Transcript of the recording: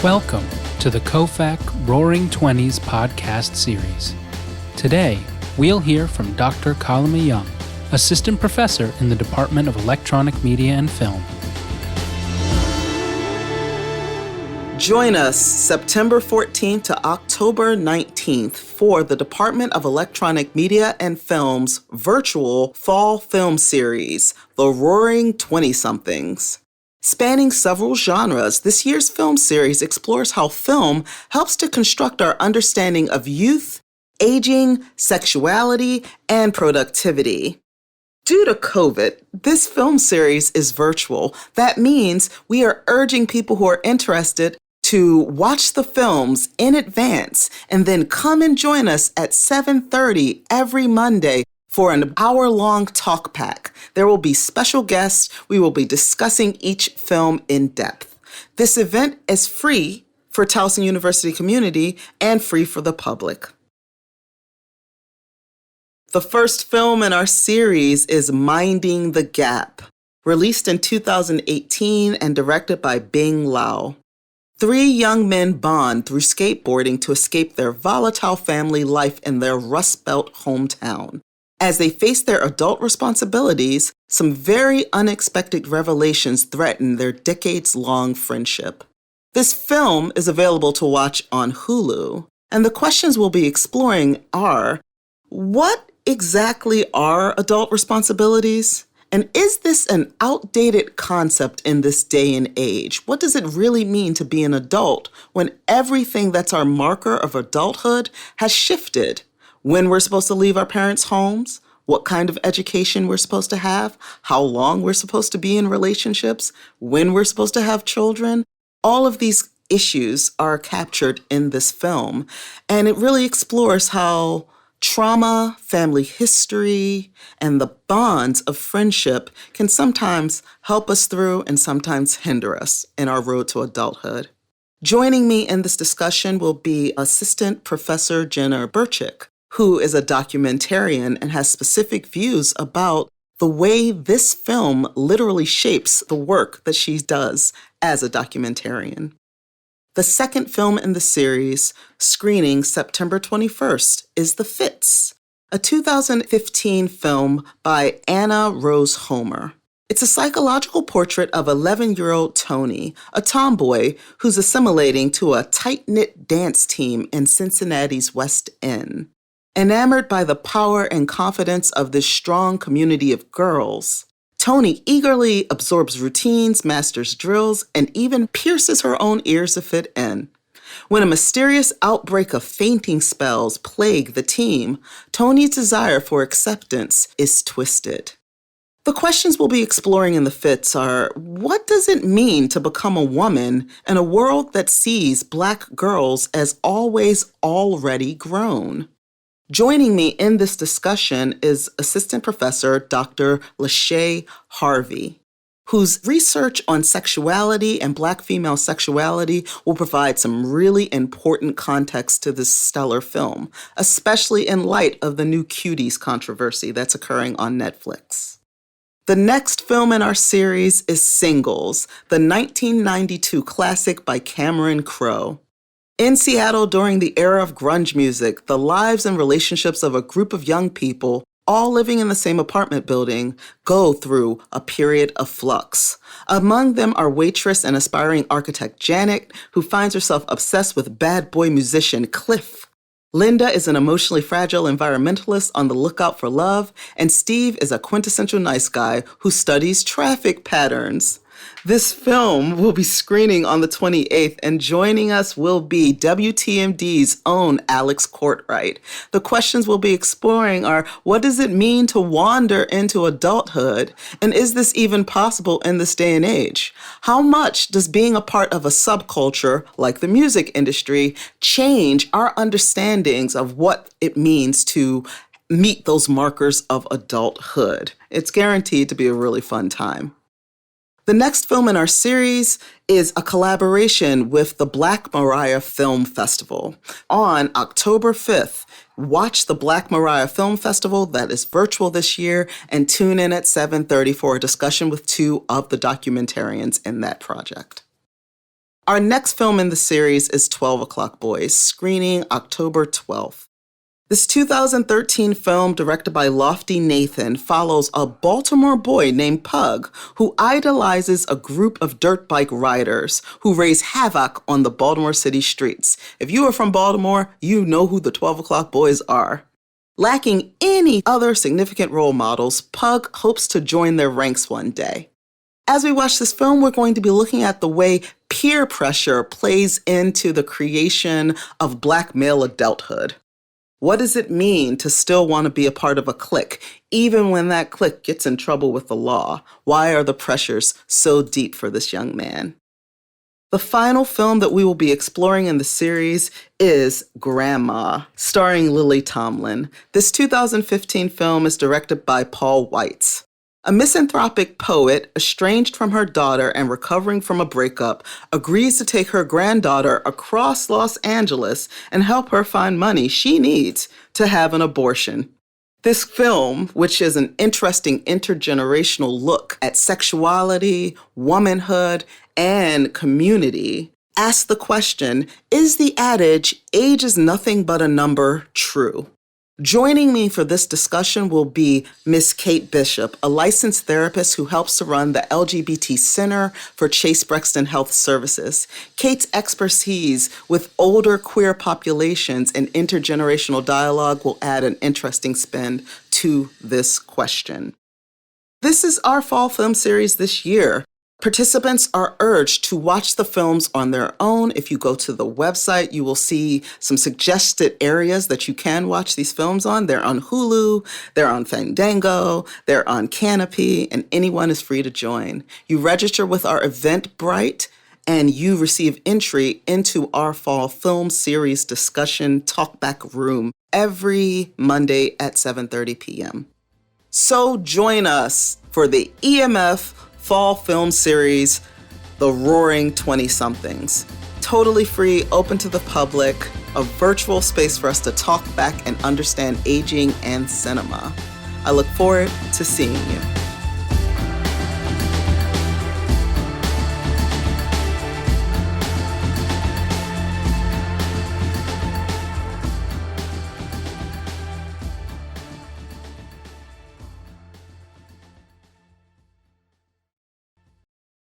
Welcome to the KOFAC Roaring Twenties podcast series. Today, we'll hear from Dr. Kalama Young, Assistant Professor in the Department of Electronic Media and Film. Join us September 14th to October 19th for the Department of Electronic Media and Film's virtual fall film series, The Roaring 20-Somethings. Spanning several genres, this year's film series explores how film helps to construct our understanding of youth, aging, sexuality, and productivity. Due to COVID, this film series is virtual. That means we are urging people who are interested to watch the films in advance and then come and join us at 7:30 every Monday for an hour-long talk pack. There will be special guests. We will be discussing each film in depth. This event is free for Towson University community and free for the public. The first film in our series is Minding the Gap, released in 2018 and directed by Bing Lau. Three young men bond through skateboarding to escape their volatile family life in their Rust Belt hometown. As they face their adult responsibilities, some very unexpected revelations threaten their decades-long friendship. This film is available to watch on Hulu, and the questions we'll be exploring are, what exactly are adult responsibilities? And is this an outdated concept in this day and age? What does it really mean to be an adult when everything that's our marker of adulthood has shifted? When we're supposed to leave our parents' homes, what kind of education we're supposed to have, how long we're supposed to be in relationships, when we're supposed to have children. All of these issues are captured in this film, and it really explores how trauma, family history, and the bonds of friendship can sometimes help us through and sometimes hinder us in our road to adulthood. Joining me in this discussion will be Assistant Professor Jenna Burchick, who is a documentarian and has specific views about the way this film literally shapes the work that she does as a documentarian. The second film in the series, screening September 21st, is The Fits, a 2015 film by Anna Rose Homer. It's a psychological portrait of 11-year-old Tony, a tomboy who's assimilating to a tight-knit dance team in Cincinnati's West End. Enamored by the power and confidence of this strong community of girls, Tony eagerly absorbs routines, masters drills, and even pierces her own ears to fit in. When a mysterious outbreak of fainting spells plague the team, Tony's desire for acceptance is twisted. The questions we'll be exploring in The Fits are, what does it mean to become a woman in a world that sees Black girls as always already grown? Joining me in this discussion is Assistant Professor Dr. Lashay Harvey, whose research on sexuality and Black female sexuality will provide some really important context to this stellar film, especially in light of the new Cuties controversy that's occurring on Netflix. The next film in our series is Singles, the 1992 classic by Cameron Crowe. In Seattle during the era of grunge music, the lives and relationships of a group of young people, all living in the same apartment building, go through a period of flux. Among them are waitress and aspiring architect Janet, who finds herself obsessed with bad boy musician Cliff. Linda is an emotionally fragile environmentalist on the lookout for love, and Steve is a quintessential nice guy who studies traffic patterns. This film will be screening on the 28th, and joining us will be WTMD's own Alex Courtwright. The questions we'll be exploring are, what does it mean to wander into adulthood? And is this even possible in this day and age? How much does being a part of a subculture, like the music industry, change our understandings of what it means to meet those markers of adulthood? It's guaranteed to be a really fun time. The next film in our series is a collaboration with the Black Mariah Film Festival. On October 5th, watch the Black Mariah Film Festival that is virtual this year and tune in at 7:30 for a discussion with two of the documentarians in that project. Our next film in the series is 12 O'Clock Boys, screening October 12th. This 2013 film, directed by Lofty Nathan, follows a Baltimore boy named Pug who idolizes a group of dirt bike riders who raise havoc on the Baltimore city streets. If you are from Baltimore, you know who the 12 O'Clock Boys are. Lacking any other significant role models, Pug hopes to join their ranks one day. As we watch this film, we're going to be looking at the way peer pressure plays into the creation of Black male adulthood. What does it mean to still want to be a part of a clique, even when that clique gets in trouble with the law? Why are the pressures so deep for this young man? The final film that we will be exploring in the series is Grandma, starring Lily Tomlin. This 2015 film is directed by Paul Weitz. A misanthropic poet, estranged from her daughter and recovering from a breakup, agrees to take her granddaughter across Los Angeles and help her find money she needs to have an abortion. This film, which is an interesting intergenerational look at sexuality, womanhood, and community, asks the question, is the adage, age is nothing but a number, true? Joining me for this discussion will be Ms. Kate Bishop, a licensed therapist who helps to run the LGBT Center for Chase Brexton Health Services. Kate's expertise with older queer populations and intergenerational dialogue will add an interesting spin to this question. This is our fall film series this year. Participants are urged to watch the films on their own. If you go to the website, you will see some suggested areas that you can watch these films on. They're on Hulu, they're on Fandango, they're on Canopy, and anyone is free to join. You register with our Eventbrite, and you receive entry into our fall film series discussion talkback room every Monday at 7:30 p.m. So join us for the EMF Fall Film Series, The Roaring 20-somethings. Totally free, open to the public, a virtual space for us to talk back and understand aging and cinema. I look forward to seeing you.